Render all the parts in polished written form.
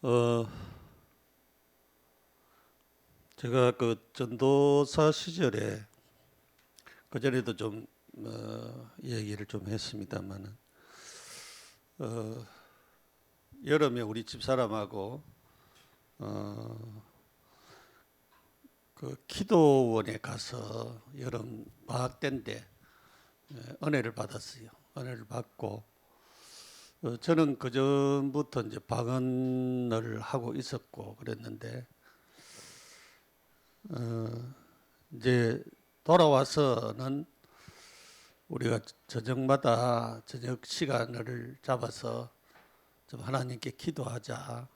어, 제가 그 전도사 시절에 그전에도 좀 얘기를 좀 했습니다만은 여름에 우리 집사람하고 어, 그 기도원에 가서 여름 방학 때인데 은혜를 받았어요. 은혜를 받고 저는 그 전부터 이제 방언을 하고 있었고 그랬는데 이제 돌아와서는 우리가 저녁마다 저녁 시간을 잡아서 좀 하나님께 기도하자.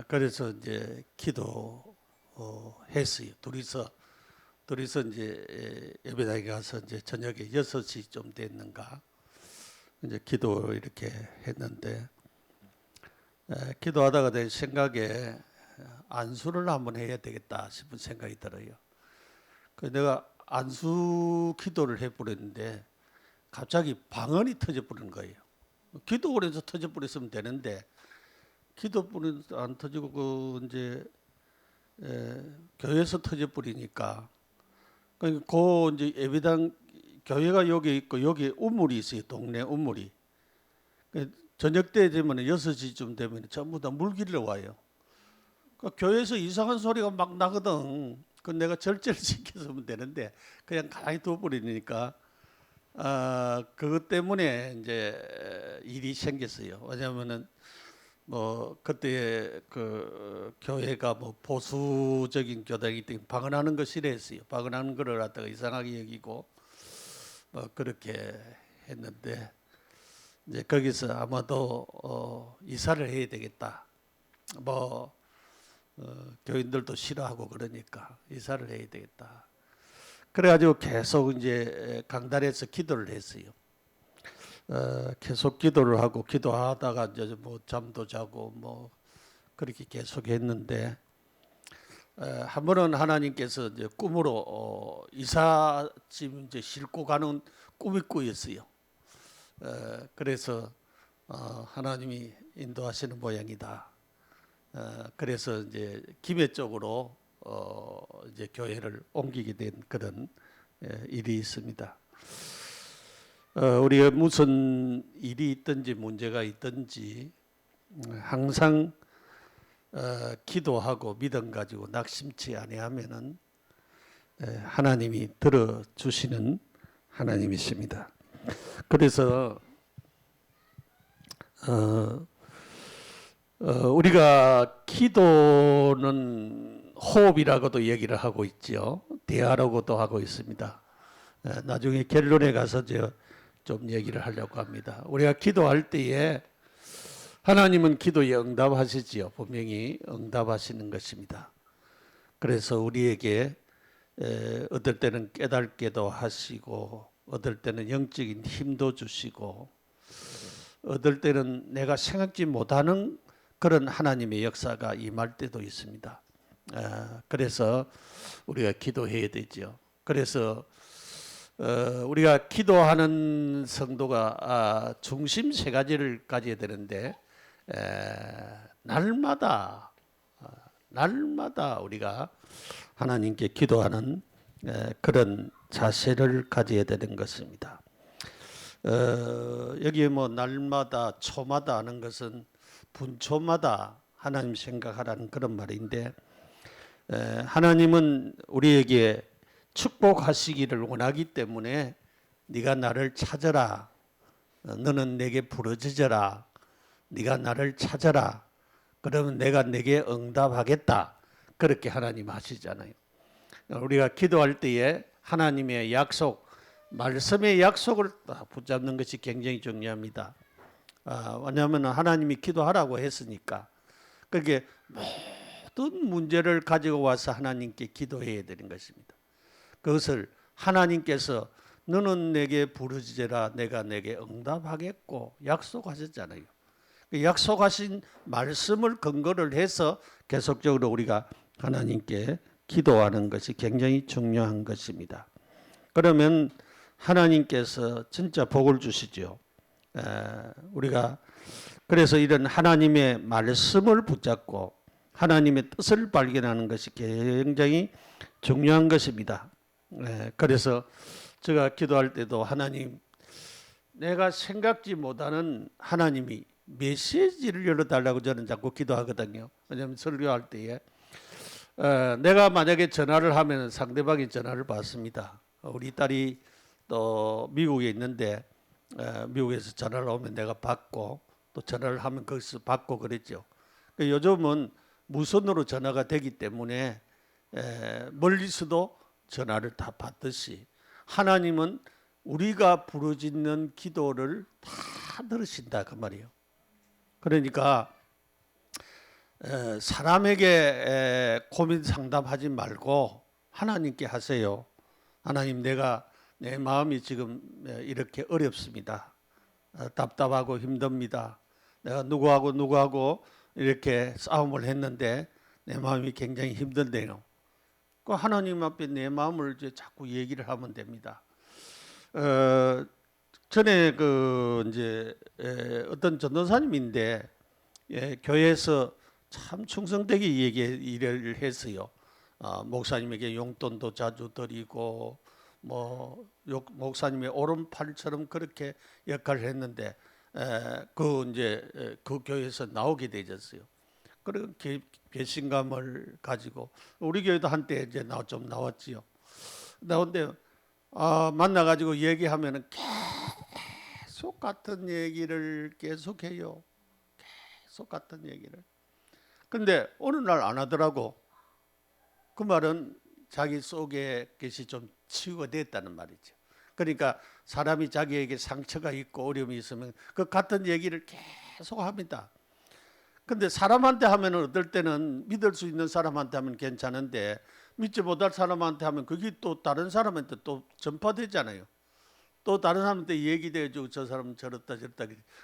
그래서 이제 기도했어요. 둘이서 이제 예배당에 가서 이제 저녁에 6시 좀 됐는가 이제 기도 이렇게 했는데 기도하다가 내 생각에 안수를 한번 해야 되겠다 싶은 생각이 들어요. 그 내가 안수 기도를 해버렸는데 갑자기 방언이 터져버리는 거예요. 기도원에서 터져버렸으면 되는데 기도원에서 안 터지고 그 이제 교회에서 터져버리니까 그 이제 예배당 교회가 여기 있고 여기 우물이 있어요. 동네 우물이. 저녁 때 되면 6시쯤 되면 전부 다 물길로 와요. 교회에서 이상한 소리가 막 나거든. 그 내가 절제를 시켰으면 되는데 그냥 가만히 둬버리니까 그것 때문에 이제 일이 생겼어요. 왜냐하면은 뭐 그때 그 교회가 뭐 보수적인 교단이기 때문에 방언하는 거 싫어했어요. 방언하는 거를 갖다가 이상하게 여기고 뭐 그렇게 했는데 이제 거기서 아마도 이사를 해야 되겠다. 뭐 교인들도 싫어하고 그러니까 이사를 해야 되겠다. 그래가지고 계속 이제 강단에서 기도를 했어요. 계속 기도를 하고 기도하다가 이제 뭐 잠도 자고 뭐 그렇게 계속 했는데 한 번은 하나님께서 이제 꿈으로 이삿짐 이제 싣고 가는 꿈이 꾸였어요. 그래서 하나님이 인도하시는 모양이다. 그래서 이제 김해 쪽으로 이제 교회를 옮기게 된 그런 일이 있습니다. 우리가 무슨 일이 있든지 문제가 있든지 항상 기도하고 믿음 가지고 낙심치 아니하면은 하나님이 들어주시는 하나님이십니다. 그래서 우리가 기도는 호흡이라고도 얘기를 하고 있죠. 대화라고도 하고 있습니다. 나중에 결론에 가서 좀 얘기를 하려고 합니다. 우리가 기도할 때에 하나님은 기도에 응답하시지요. 분명히 응답하시는 것입니다. 그래서 우리에게 어떨 때는 깨닫게도 하시고 어떨 때는 영적인 힘도 주시고 어떨 때는 내가 생각지 못하는 그런 하나님의 역사가 임할 때도 있습니다. 그래서 우리가 기도해야 되죠. 그래서 우리가 기도하는 성도가 중심 세 가지를 가져야 되는데 날마다 우리가 하나님께 기도하는 그런 자세를 가져야 되는 것입니다. 여기에 뭐 날마다 초마다 하는 것은 분초마다 하나님 생각하라는 그런 말인데 하나님은 우리에게 축복하시기를 원하기 때문에 네가 나를 찾아라. 너는 내게 부르짖어라. 네가 나를 찾아라. 그러면 내가 내게 응답하겠다. 그렇게 하나님 하시잖아요. 우리가 기도할 때에 하나님의 약속, 말씀의 약속을 붙잡는 것이 굉장히 중요합니다. 왜냐하면 하나님이 기도하라고 했으니까. 그게 모든 문제를 가지고 와서 하나님께 기도해야 되는 것입니다. 그것을 하나님께서 너는 내게 부르짖으라 내가 내게 응답하겠고 약속하셨잖아요. 약속하신 말씀을 근거를 해서 계속적으로 우리가 하나님께 기도하는 것이 굉장히 중요한 것입니다. 그러면 하나님께서 진짜 복을 주시죠. 우리가 그래서 이런 하나님의 말씀을 붙잡고 하나님의 뜻을 발견하는 것이 굉장히 중요한 것입니다. 그래서 제가 기도할 때도 하나님, 내가 생각지 못하는 하나님이 메시지를 열어달라고 저는 자꾸 기도하거든요. 왜냐하면 설교할 때에 내가 만약에 전화를 하면 상대방이 전화를 받습니다. 우리 딸이 또 미국에 있는데 미국에서 전화를 오면 내가 받고 또 전화를 하면 거기서 받고 그랬죠. 요즘은 무선으로 전화가 되기 때문에 멀리서도 전화를 다 받듯이 하나님은 우리가 부르짖는 기도를 다 들으신다 그 말이에요. 그러니까 사람에게 고민 상담하지 말고 하나님께 하세요. 하나님, 내 마음이 지금 이렇게 어렵습니다. 답답하고 힘듭니다. 내가 누구하고 이렇게 싸움을 했는데 내 마음이 굉장히 힘든데요. 그 하나님 앞에 내 마음을 이제 자꾸 얘기를 하면 됩니다. 전에 어떤 전도사님인데 교회에서 참 충성되게 일을 했어요. 목사님에게 용돈도 자주 드리고 목사님의 오른팔처럼 그렇게 역할을 했는데 그 교회에서 나오게 되었어요. 그렇게 배신감을 가지고 우리 교회도 한때 이제 좀 나왔지요. 나온데 만나가지고 얘기하면은 계속 같은 얘기를 계속해요. 계속 같은 얘기를. 근데 어느 날 안 하더라고. 그 말은 자기 속에 것이 좀 치유가 됐다는 말이죠. 그러니까 사람이 자기에게 상처가 있고 어려움이 있으면 그 같은 얘기를 계속 합니다. 근데 사람한테 하면 어떨 때는 믿을 수 있는 사람한테 하면 괜찮은데 믿지 못할 사람한테 하면 그게 또 다른 사람한테 또 전파되잖아요. 또 다른 사람한테 얘기돼가지고 저 사람은 저렇다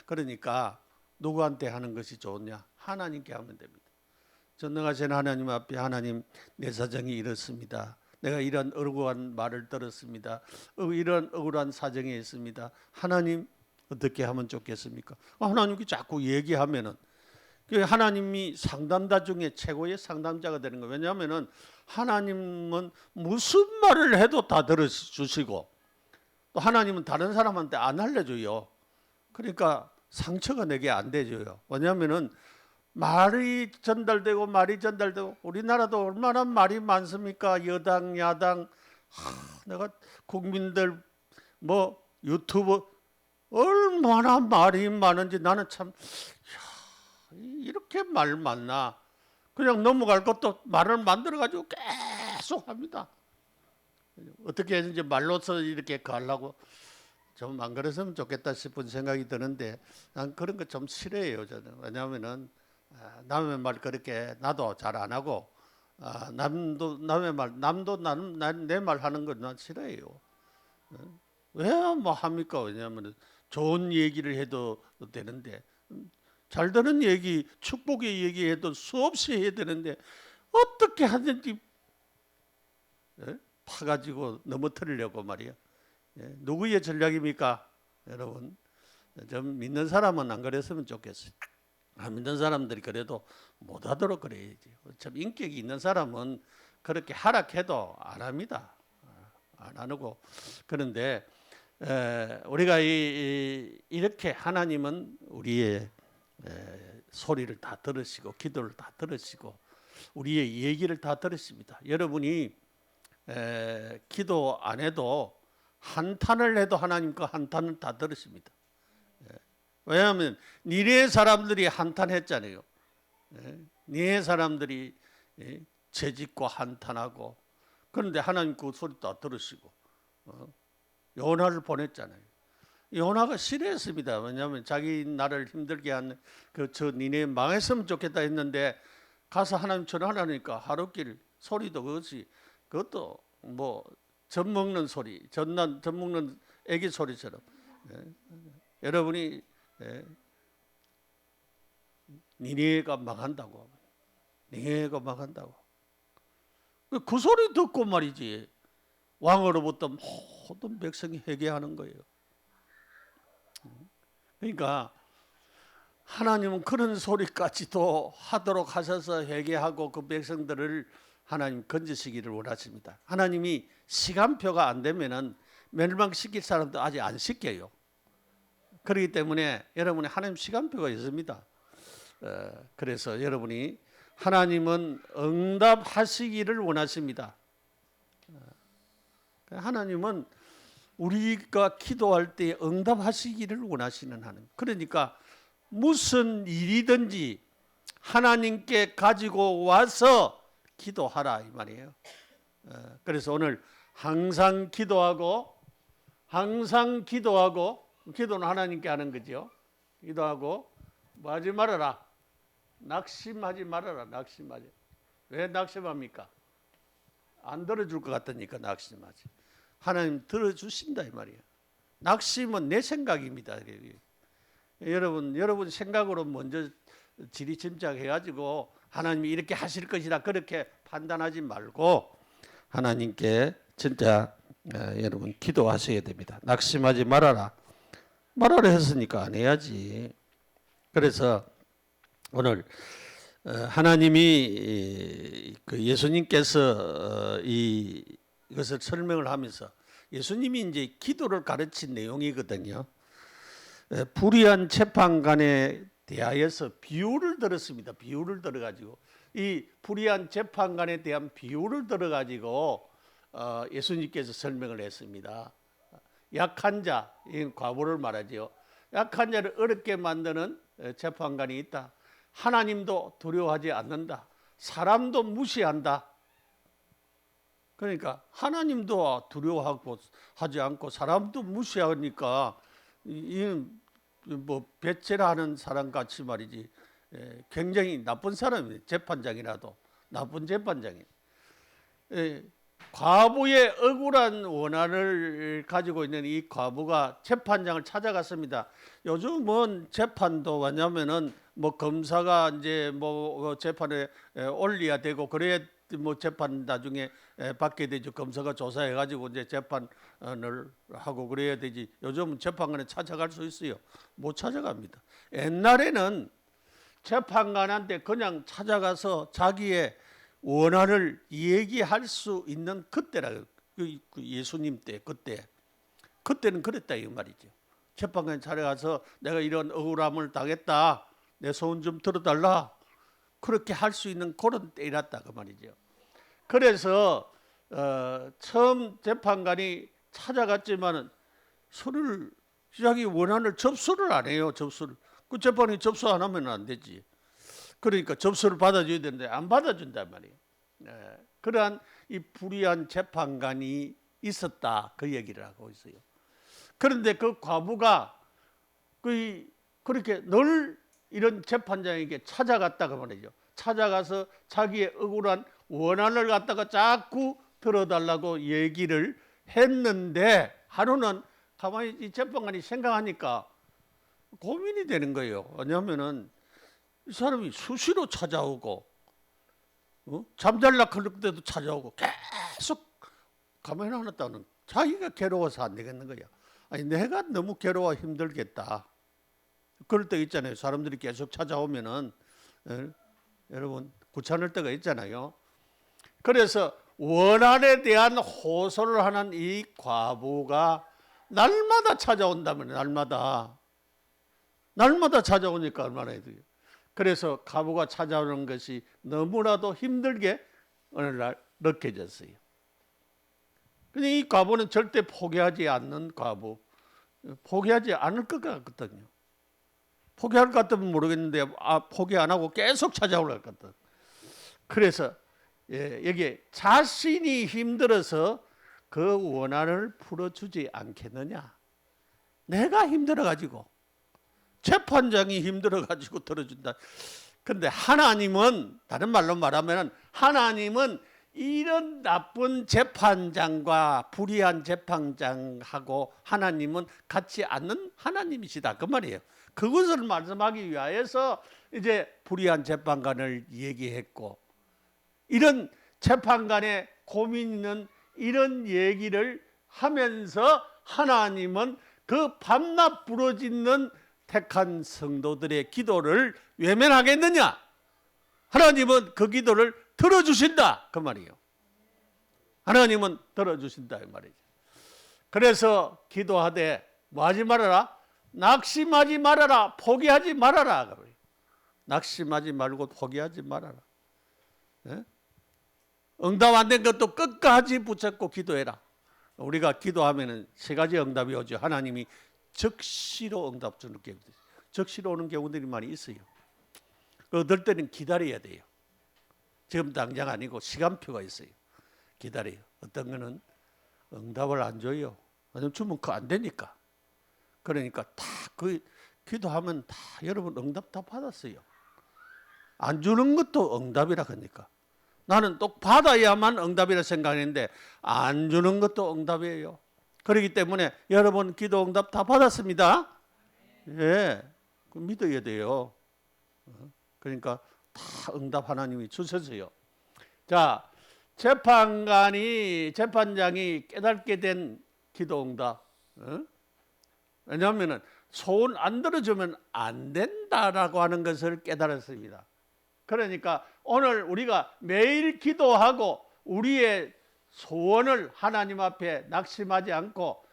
그러니까 누구한테 하는 것이 좋으냐? 하나님께 하면 됩니다. 전능하신 하나님 앞에, 하나님, 내 사정이 이렇습니다. 내가 이런 억울한 말을 들었습니다. 이런 억울한 사정에 있습니다. 하나님, 어떻게 하면 좋겠습니까? 하나님께 자꾸 얘기하면은 하나님이 상담자 중에 최고의 상담자가 되는 거예요. 왜냐하면은 하나님은 무슨 말을 해도 다 들어주시고 또 하나님은 다른 사람한테 안 알려줘요. 그러니까 상처가 내게 안 돼줘요. 왜냐하면은 말이 전달되고 우리나라도 얼마나 말이 많습니까? 여당 야당 내가 국민들 유튜브 얼마나 말이 많은지 나는 참 이렇게 말 많나? 그냥 넘어갈 것도 말을 만들어가지고 계속 합니다. 어떻게 해서 말로서 이렇게 가려고 좀 안 그랬으면 좋겠다 싶은 생각이 드는데 난 그런 거 좀 싫어해요. 저는. 왜냐하면은 남의 말 그렇게 나도 잘 안 하고 남도 내 말 하는 건 난 싫어해요. 왜 뭐 합니까? 왜냐하면 좋은 얘기를 해도 되는데 잘 되는 얘기, 축복의 얘기해도 수없이 해야 되는데 어떻게 하든지 파가지고 넘어뜨리려고 말이야. 누구의 전략입니까? 여러분, 좀 믿는 사람은 안 그랬으면 좋겠어요. 안 믿는 사람들이 그래도 못하도록 그래야지. 참 인격이 있는 사람은 그렇게 하락해도 안 합니다. 안 하고. 그런데 우리가 이렇게 하나님은 우리의 소리를 다 들으시고 기도를 다 들으시고 우리의 얘기를 다 들으십니다. 여러분이 기도 안 해도 한탄을 해도 하나님 그 한탄은 다 들으십니다. 왜냐하면 니네 사람들이 한탄했잖아요. 니네 사람들이 죄짓고 한탄하고 그런데 하나님 그 소리 다 들으시고 요나를 보냈잖아요. 요나가 싫어했습니다. 왜냐하면 자기 나라를 힘들게 한 저 니네 망했으면 좋겠다 했는데 가서 하나님 전하라니까 하루길 소리도 그것도 젖 먹는 소리, 젖 먹는 애기 소리처럼 여러분이 니네가 망한다고. 니네가 망한다고. 그 소리 듣고 말이지 왕으로부터 모든 백성이 회개하는 거예요. 그러니까 하나님은 그런 소리까지도 하도록 하셔서 회개하고 그 백성들을 하나님 건지시기를 원하십니다. 하나님이 시간표가 안 되면은 멸망시킬 사람도 아직 안 시켜요. 그렇기 때문에 여러분이 하나님 시간표가 있습니다. 그래서 여러분이 하나님은 응답하시기를 원하십니다. 하나님은 우리가 기도할 때 응답하시기를 원하시는 하나님. 그러니까 무슨 일이든지 하나님께 가지고 와서 기도하라 이 말이에요. 그래서 오늘 항상 기도하고 기도는 하나님께 하는 거죠. 기도하고 뭐 하지 말아라. 낙심하지 말아라. 낙심하지. 왜 낙심합니까? 안 들어줄 것 같으니까 낙심하지. 하나님 들어주신다 이 말이에요. 낙심은 내 생각입니다. 여러분 생각으로 먼저 지리짐작해가지고 하나님이 이렇게 하실 것이다 그렇게 판단하지 말고 하나님께 진짜 여러분 기도하셔야 됩니다. 낙심하지 말아라. 말하라 했으니까 안 해야지. 그래서 오늘 하나님이 그 예수님께서 이것을 설명을 하면서 예수님이 이제 기도를 가르친 내용이거든요. 불의한 재판관에 대하여서 비유를 들었습니다. 비유를 들어가지고 이 불의한 재판관에 대한 비유를 들어가지고 예수님께서 설명을 했습니다. 약한 자, 이 과부를 말하지요. 약한 자를 어렵게 만드는 재판관이 있다. 하나님도 두려워하지 않는다. 사람도 무시한다. 그러니까 하나님도 두려워하고 하지 않고 사람도 무시하니까 뭐 배째라하는 사람 같이 말이지 굉장히 나쁜 사람이에요. 재판장이라도 나쁜 재판장이. 과부의 억울한 원한을 가지고 있는 이 과부가 재판장을 찾아갔습니다. 요즘은 재판도 왜냐면은 뭐 검사가 이제 뭐 재판에 올려야 되고 그래야 뭐 재판 나중에 받게 되죠. 검사가 조사해 가지고 이제 재판을 하고 그래야 되지. 요즘은 재판관에 찾아갈 수 있어요. 못 찾아갑니다. 옛날에는 재판관한테 그냥 찾아가서 자기의 원한을 얘기할 수 있는 그때라. 그 예수님 때 그때는 그랬다 이 말이죠. 재판관에 찾아가서 내가 이런 억울함을 당했다. 내 소원 좀 들어달라. 그렇게 할 수 있는 그런 때이랐다 그 말이죠. 그래서 처음 재판관이 찾아갔지만은 자기 원한을 접수를 안 해요. 접수를. 그 재판이 접수 안 하면 안 되지. 그러니까 접수를 받아줘야 되는데 안 받아준단 말이에요. 그러한 이 불의한 재판관이 있었다 그 얘기를 하고 있어요. 그런데 그 과부가 그렇게 늘 이런 재판장에게 찾아갔다고 말이죠. 찾아가서 자기의 억울한 원한을 갖다가 자꾸 들어달라고 얘기를 했는데 하루는 가만히 이 재판관이 생각하니까 고민이 되는 거예요. 왜냐하면은 이 사람이 수시로 찾아오고 잠잘라 그럴 때도 찾아오고 계속 가만히 안 놨다는 자기가 괴로워서 안 되겠는 거야. 아니 내가 너무 괴로워 힘들겠다. 그럴 때 있잖아요. 사람들이 계속 찾아오면은 여러분 귀찮을 때가 있잖아요. 그래서 원한에 대한 호소를 하는 이 과부가 날마다 찾아온다면 날마다 찾아오니까 얼마나 해요. 그래서 과부가 찾아오는 것이 너무나도 힘들게 어느 날 느껴졌어요. 근데 이 과부는 절대 포기하지 않는 과부, 포기하지 않을 것 같거든요. 포기할 것 같으면 모르겠는데 포기 안 하고 계속 찾아올 것 같거든. 그래서 여기에 자신이 힘들어서 그 원한을 풀어주지 않겠느냐. 내가 힘들어가지고 재판장이 힘들어가지고 들어준다. 그런데 하나님은 다른 말로 말하면 하나님은 이런 나쁜 재판장과 불의한 재판장하고 하나님은 같지 않는 하나님이시다 그 말이에요. 그것을 말씀하기 위하여서 이제 불의한 재판관을 얘기했고 이런 재판관의 고민 있는 이런 얘기를 하면서 하나님은 그 밤낮 부러지는 택한 성도들의 기도를 외면하겠느냐? 하나님은 그 기도를 들어주신다 그 말이에요. 하나님은 들어주신다 이 말이죠. 그래서 기도하되 뭐 하지 말아라? 낙심하지 말아라. 포기하지 말아라. 낙심하지 말고 포기하지 말아라. 예? 응답 안 된 것도 끝까지 붙잡고 기도해라. 우리가 기도하면은 세 가지 응답이 오죠. 하나님이 즉시로 응답 주는 경우들, 즉시로 오는 경우들이 많이 있어요. 어떨 때는 기다려야 돼요. 지금 당장 아니고 시간표가 있어요. 기다려요. 어떤 거는 응답을 안 줘요. 왜냐면 주면 안 되니까. 그러니까 다 그 기도하면 다 여러분 응답 다 받았어요. 안 주는 것도 응답이라 하니까. 나는 또 받아야만 응답이라 생각했는데 안 주는 것도 응답이에요. 그렇기 때문에 여러분 기도 응답 다 받았습니다. 예, 믿어야 돼요. 그러니까 다 응답 하나님이 주셨어요. 자, 재판장이 깨닫게 된 기도 응답. 왜냐하면 소원 안 들어주면 안 된다라고 하는 것을 깨달았습니다. 그러니까 오늘 우리가 매일 기도하고 우리의 소원을 하나님 앞에 낙심하지 않고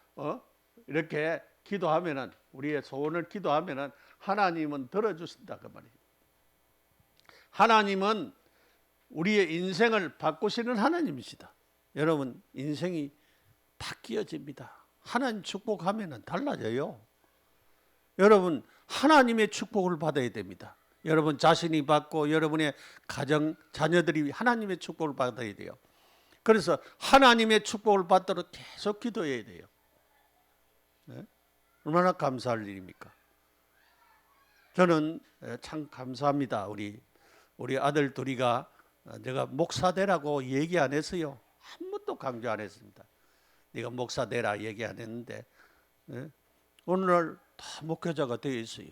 이렇게 기도하면은 우리의 소원을 기도하면은 하나님은 들어주신다 그 말이에요. 하나님은 우리의 인생을 바꾸시는 하나님이시다. 여러분 인생이 바뀌어집니다. 하나님 축복하면은 달라져요. 여러분 하나님의 축복을 받아야 됩니다. 여러분 자신이 받고 여러분의 가정 자녀들이 하나님의 축복을 받아야 돼요. 그래서 하나님의 축복을 받도록 계속 기도해야 돼요. 네? 얼마나 감사할 일입니까? 저는 참 감사합니다. 우리 아들 둘이가 내가 목사 되라고 얘기 안 했어요. 한 번도 강조 안 했습니다. 네가 목사 되라 얘기 안 했는데 오늘날 다 목회자가 되어 있어요.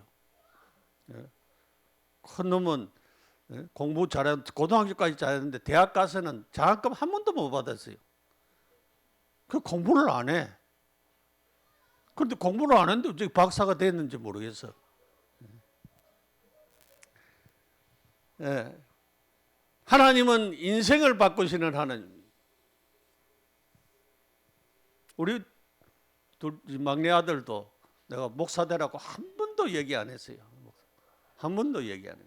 큰 놈은 공부 잘하는 고등학교까지 잘했는데 대학 가서는 장학금 한 번도 못 받았어요. 그 공부를 안 해. 그런데 공부를 안 했는데 어떻게 박사가 됐는지 모르겠어. 하나님은 인생을 바꾸시는 하나님. 우리 막내 아들도 내가 목사 되라고 한 번도 얘기 안 했어요. 한 번도 얘기 안 해요.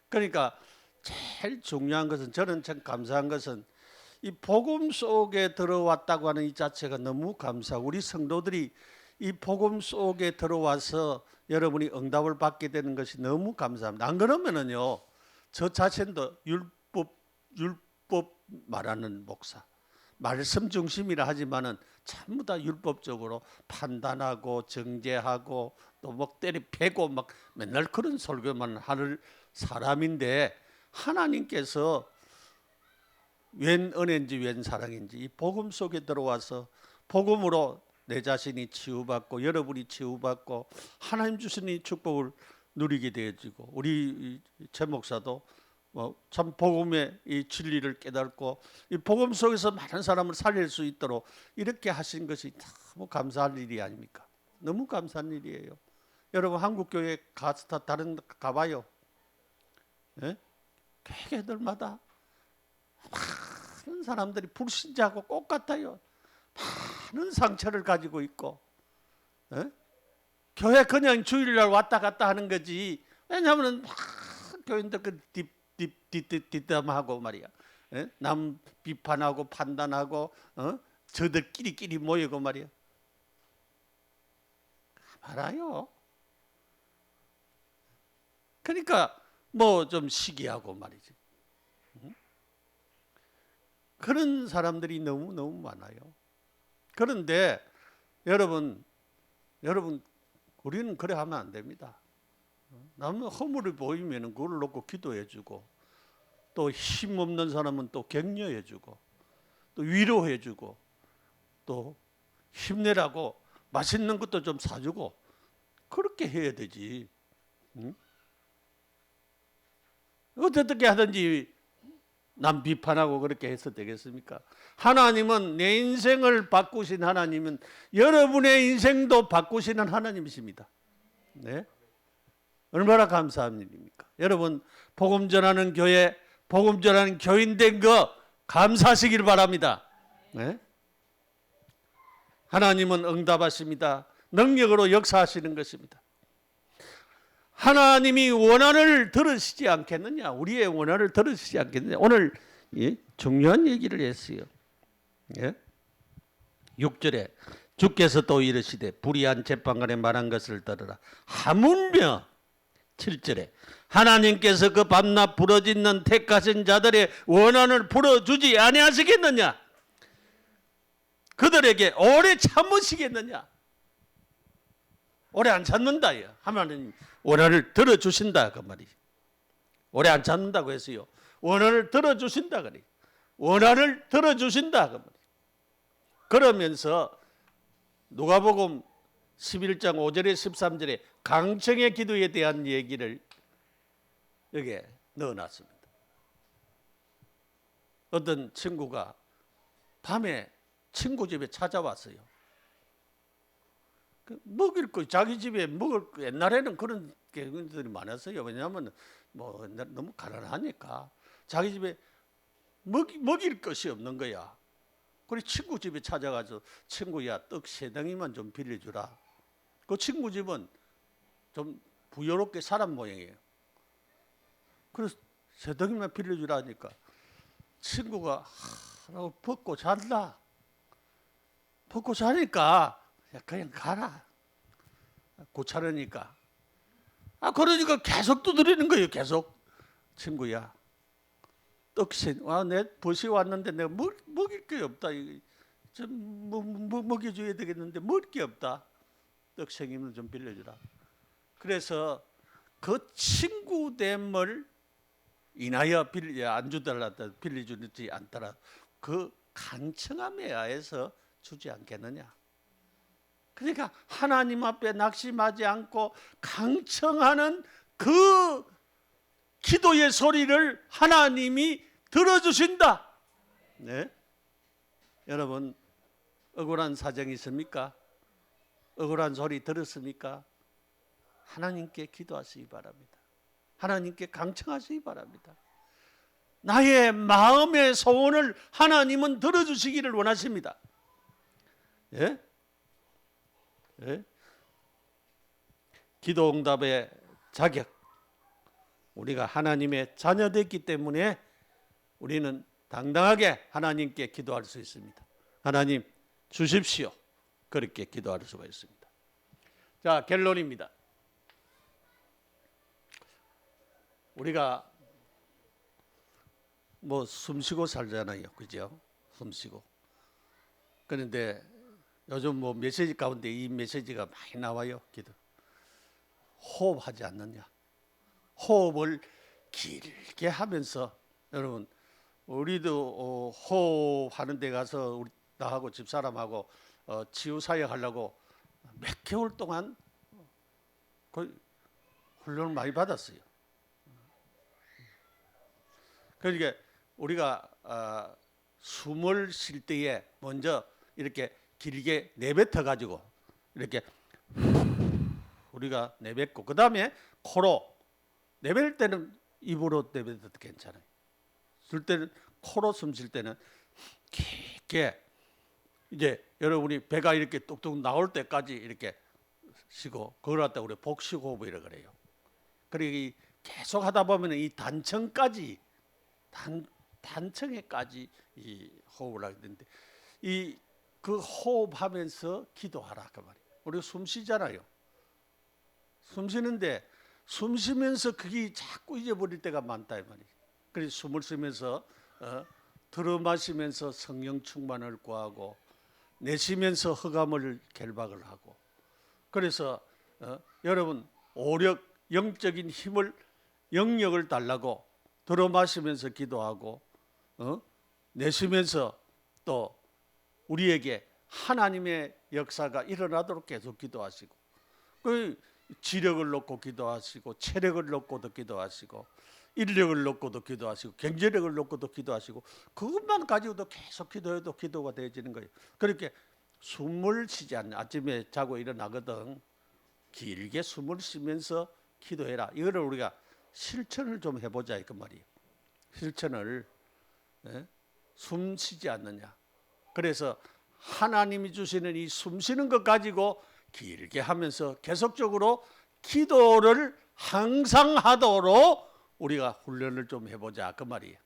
그러니까 제일 중요한 것은 저는 참 감사한 것은 이 복음 속에 들어왔다고 하는 이 자체가 너무 감사하고 우리 성도들이 이 복음 속에 들어와서 여러분이 응답을 받게 되는 것이 너무 감사합니다. 안 그러면은요 저 자신도 율법 말하는 목사 말씀 중심이라 하지만은 전부 다 율법적으로 판단하고 정죄하고 또 막 때리 패고 막 맨날 그런 설교만 하는 사람인데 하나님께서 웬 은혜인지 웬 사랑인지 이 복음 속에 들어와서 복음으로 내 자신이 치유받고 여러분이 치유받고 하나님 주신 이 축복을 누리게 되어지고 우리 최 목사도 참 복음의 이 진리를 깨닫고 이 복음 속에서 많은 사람을 살릴 수 있도록 이렇게 하신 것이 너무 감사할 일이 아닙니까? 너무 감사한 일이에요. 여러분 한국 교회 가서 다른 가봐요. 예? 교회들마다 많은 사람들이 불신자하고 똑같아요. 많은 상처를 가지고 있고 교회 그냥 주일날 왔다 갔다 하는 거지. 왜냐하면 교인들 그 뒷담하고 말이야. 남 비판하고 판단하고 저들끼리 모이고 말이야. 말아요. 그러니까 뭐 좀 시기하고 말이지. 그런 사람들이 너무 많아요. 그런데 여러분 우리는 그래 하면 안 됩니다. 남은 허물이 보이면 그걸 놓고 기도해주고 또 힘없는 사람은 또 격려해주고 또 위로해주고 또 힘내라고 맛있는 것도 좀 사주고 그렇게 해야 되지. 응? 어떻게 하든지 남 비판하고 그렇게 해서 되겠습니까? 하나님은 내 인생을 바꾸신 하나님은 여러분의 인생도 바꾸시는 하나님이십니다. 네? 얼마나 감사한 일입니까? 여러분 복음 전하는 교회, 복음 전하는 교인 된 거 감사하시길 바랍니다. 네? 하나님은 응답하십니다. 능력으로 역사하시는 것입니다. 하나님이 원한을 들으시지 않겠느냐? 우리의 원한을 들으시지 않겠느냐? 오늘 중요한 얘기를 했어요. 예? 6절에 주께서 또 이르시되 불의한 재판관에 말한 것을 들으라. 하물며 7절에 하나님께서 그 밤낮 부러짓는 택하신 자들의 원한을 풀어주지 아니하시겠느냐? 그들에게 오래 참으시겠느냐? 오래 안 참는다. 하나님 원한을 들어주신다 그 말이. 오래 안 참는다고 했어요. 원한을 들어주신다 그래. 원한을 들어주신다 그 말이. 그러면서 누가복음 11장 5절에 13절에 강청의 기도에 대한 얘기를 여기에 넣어놨습니다. 어떤 친구가 밤에 친구 집에 찾아왔어요. 먹을 거 자기 집에 먹을 거 옛날에는 그런 경우들이 많았어요. 왜냐하면 뭐 너무 가난하니까 자기 집에 먹일 것이 없는 거야. 그래 친구 집에 찾아가서 친구야 떡 3덩이만 좀 빌려주라. 그 친구 집은 좀 부유롭게 사람 모양이에요. 그래서 3덩이만 빌려주라 하니까 친구가 하라고 벗고 잔다. 벗고 자니까 그냥 가라. 고차르니까. 그러니까 계속 두드리는 거예요. 계속. 친구야. 떡신. 내 벗이 왔는데 내가 먹일 게 없다. 좀 먹여줘야 되겠는데 먹을 게 없다. 떡생이면 좀 빌려주라. 그래서 그 친구됨을 인하여 안 주달라 빌려주지 않더라. 그 간청함에 의해서 주지 않겠느냐. 그러니까 하나님 앞에 낙심하지 않고 강청하는 그 기도의 소리를 하나님이 들어주신다. 네? 여러분 억울한 사정이 있습니까? 억울한 소리 들었습니까? 하나님께 기도하시기 바랍니다. 하나님께 강청하시기 바랍니다. 나의 마음의 소원을 하나님은 들어주시기를 원하십니다. 예? 예? 기도 응답의 자격. 우리가 하나님의 자녀됐기 때문에 우리는 당당하게 하나님께 기도할 수 있습니다. 하나님 주십시오. 그렇게 기도할 수가 있습니다. 자, 결론입니다. 우리가 뭐 숨쉬고 살잖아요. 그죠? 숨쉬고. 그런데 요즘 뭐 메시지 가운데 이 메시지가 많이 나와요. 기도. 호흡하지 않느냐. 호흡을 길게 하면서 여러분 우리도 호흡하는 데 가서 나하고 집사람하고 치유사역 하려고 몇 개월 동안 그 훈련을 많이 받았어요. 그러니까 우리가 숨을 쉴 때에 먼저 이렇게 길게 내뱉어 가지고 이렇게 우리가 내뱉고 그 다음에 코로 내뱉을 때는 입으로 내뱉어도 괜찮아요. 쉴 때는 코로 숨 쉴 때는 깊게 이제 여러분이 배가 이렇게 뚝뚝 나올 때까지 이렇게 쉬고 그걸 갖다 우리 복식호흡이라고 그래요. 그리고 계속 하다 보면 이 단청까지 단청에까지 이 호흡을 하게 되는데 그 호흡하면서 기도하라 그 말이에요. 우리가 숨 쉬잖아요. 숨 쉬는데 숨 쉬면서 그게 자꾸 잊어버릴 때가 많다 이 말이에요. 그래서 숨을 쉬면서 들어 마시면서 성령 충만을 구하고 내쉬면서 흑암을 결박을 하고 그래서 여러분 오력 영적인 힘을 영역을 달라고 들어 마시면서 기도하고 내쉬면서 또 우리에게 하나님의 역사가 일어나도록 계속 기도하시고 그 지력을 놓고 기도하시고 체력을 놓고도 기도하시고 인력을 놓고도 기도하시고 경제력을 놓고도 기도하시고 그것만 가지고도 계속 기도해도 기도가 되어지는 거예요. 그렇게 숨을 쉬지 않는 아침에 자고 일어나거든 길게 숨을 쉬면서 기도해라. 이거를 우리가 실천을 좀 해보자 그 말이에요. 실천을 숨 쉬지 않느냐. 그래서 하나님이 주시는 이 숨 쉬는 것 가지고 길게 하면서 계속적으로 기도를 항상 하도록 우리가 훈련을 좀 해보자 그 말이에요.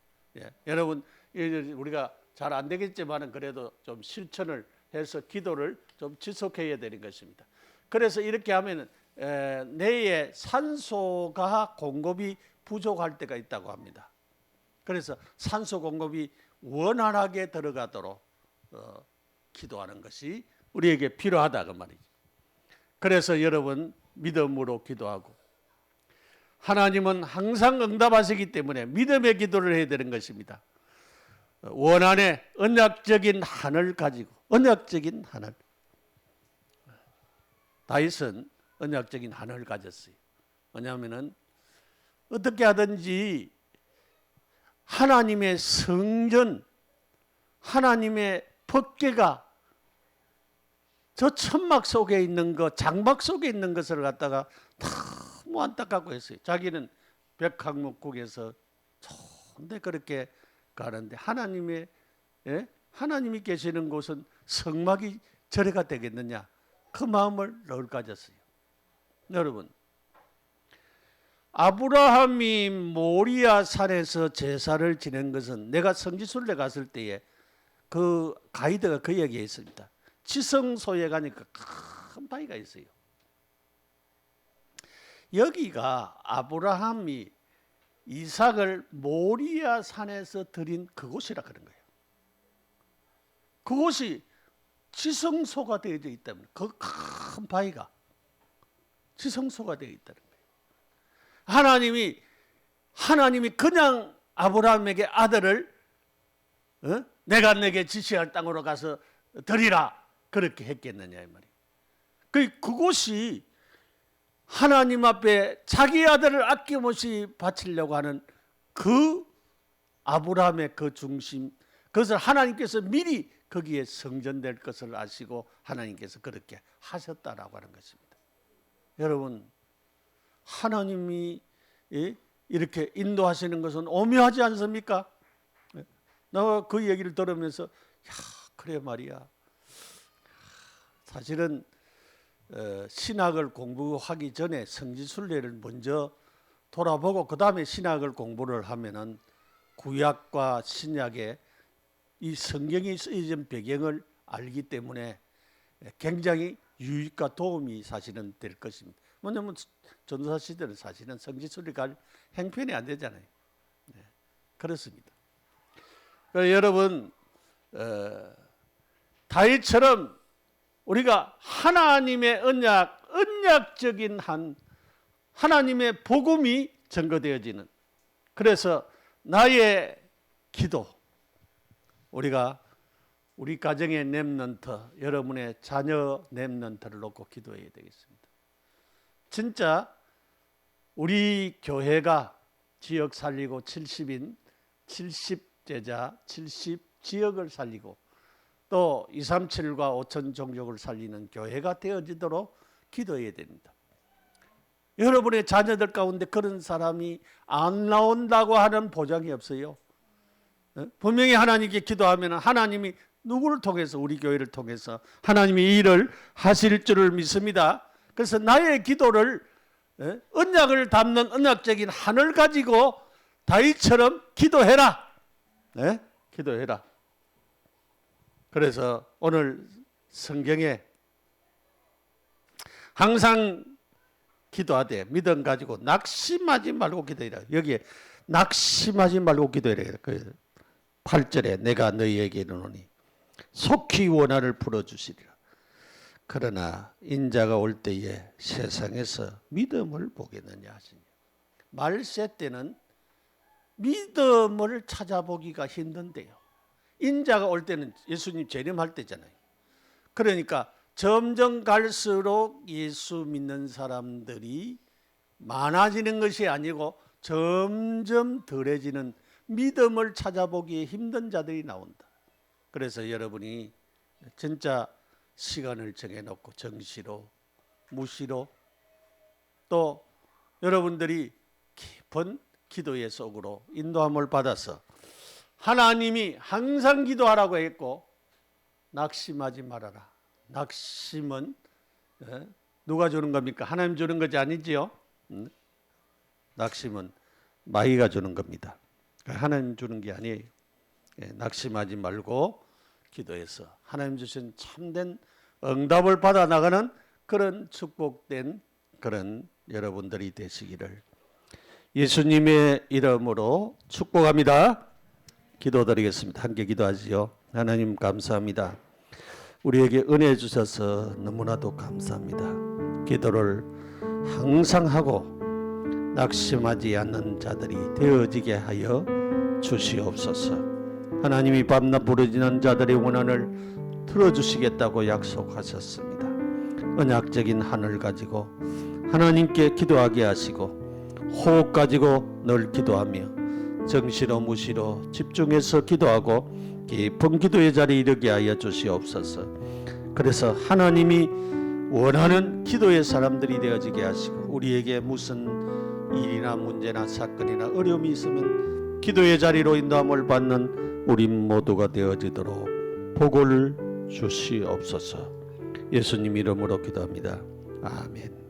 여러분 우리가 잘 안 되겠지만은 그래도 좀 실천을 해서 기도를 좀 지속해야 되는 것입니다. 그래서 이렇게 하면은 뇌에 산소가 공급이 부족할 때가 있다고 합니다. 그래서 산소 공급이 원활하게 들어가도록 기도하는 것이 우리에게 필요하다 그 말이죠. 그래서 여러분 믿음으로 기도하고 하나님은 항상 응답하시기 때문에 믿음의 기도를 해야 되는 것입니다. 원한의 언약적인 한을 가지고 언약적인 한을 다윗은 언약적인 한을 가졌어요. 왜냐하면 어떻게 하든지 하나님의 성전 하나님의 법궤가 저 천막 속에 있는 것 장막 속에 있는 것을 갖다가 너무 안타깝고 했어요. 자기는 백항목국에서 좋은데 그렇게 가는데 하나님이 계시는 곳은 성막이 절에가 되겠느냐 그 마음을 늘 가졌어요. 여러분 아브라함이 모리아 산에서 제사를 지낸 것은 내가 성지순례 갔을 때에 그 가이드가 그 얘기에 있습니다. 지성소에 가니까 큰 바위가 있어요. 여기가 아브라함이 이삭을 모리아 산에서 드린 그곳이라 그런 거예요. 그곳이 지성소가 되어져 있다면 그 큰 바위가 지성소가 되어 있다는 거예요. 하나님이 그냥 아브라함에게 아들을 내가 내게 지시할 땅으로 가서 드리라 그렇게 했겠느냐 이 말이에요. 그곳이 하나님 앞에 자기 아들을 아낌없이 바치려고 하는 그 아브라함의 그 중심 그것을 하나님께서 미리 거기에 성전될 것을 아시고 하나님께서 그렇게 하셨다라고 하는 것입니다. 여러분 하나님이 이렇게 인도하시는 것은 오묘하지 않습니까? 내가 그 얘기를 들으면서 그래 말이야. 사실은 신학을 공부하기 전에 성지순례를 먼저 돌아보고 그 다음에 신학을 공부를 하면은 구약과 신약의 이 성경이 쓰여진 배경을 알기 때문에 굉장히 유익과 도움이 사실은 될 것입니다. 왜냐하면 전도사 시대는 사실은 성지순례 갈 행편이 안 되잖아요. 그렇습니다. 여러분 다윗처럼 우리가 하나님의 언약적인 하나님의 복음이 증거되어지는 그래서 나의 기도 우리가 우리 가정의 렘넌트 여러분의 자녀 렘넌트를 놓고 기도해야 되겠습니다. 진짜 우리 교회가 지역 살리고 70인 70제자 70지역을 살리고 또 237과 5천 종족을 살리는 교회가 되어지도록 기도해야 됩니다. 여러분의 자녀들 가운데 그런 사람이 안 나온다고 하는 보장이 없어요. 분명히 하나님께 기도하면 하나님이 누구를 통해서 우리 교회를 통해서 하나님이 이 일을 하실 줄을 믿습니다. 그래서 나의 기도를 언약을 담는 언약적인 한을 가지고 다윗처럼 기도해라. 기도해라. 그래서 오늘 성경에 항상 기도하되 믿음 가지고 낙심하지 말고 기도해라. 여기에 낙심하지 말고 기도해라. 8절에 내가 너희에게 이르노니 속히 원한을 풀어주시리라. 그러나 인자가 올 때에 세상에서 믿음을 보겠느냐 하시니 말세 때는 믿음을 찾아보기가 힘든데요. 인자가 올 때는 예수님 재림할 때잖아요. 그러니까 점점 갈수록 예수 믿는 사람들이 많아지는 것이 아니고 점점 덜해지는 믿음을 찾아보기에 힘든 자들이 나온다. 그래서 여러분이 진짜 시간을 정해놓고 정시로 무시로 또 여러분들이 깊은 기도의 속으로 인도함을 받아서 하나님이 항상 기도하라고 했고 낙심하지 말아라. 낙심은 누가 주는 겁니까? 하나님 주는 것이 아니지요. 낙심은 마귀가 주는 겁니다. 하나님 주는 게 아니에요. 낙심하지 말고 기도해서 하나님 주신 참된 응답을 받아 나가는 그런 축복된 그런 여러분들이 되시기를 예수님의 이름으로 축복합니다. 기도드리겠습니다. 함께 기도하지요. 하나님 감사합니다. 우리에게 은혜 주셔서 너무나도 감사합니다. 기도를 항상 하고 낙심하지 않는 자들이 되어지게 하여 주시옵소서. 하나님이 밤낮 부르짖는 자들의 원한을 들어주시겠다고 약속하셨습니다. 언약적인 하늘 가지고 하나님께 기도하게 하시고 호흡 가지고 늘 기도하며 정시로 무시로 집중해서 기도하고 깊은 기도의 자리에 이르게 하여 주시옵소서. 그래서 하나님이 원하는 기도의 사람들이 되어지게 하시고 우리에게 무슨 일이나 문제나 사건이나 어려움이 있으면 기도의 자리로 인도함을 받는 우리 모두가 되어지도록 복을 주시옵소서. 예수님 이름으로 기도합니다. 아멘.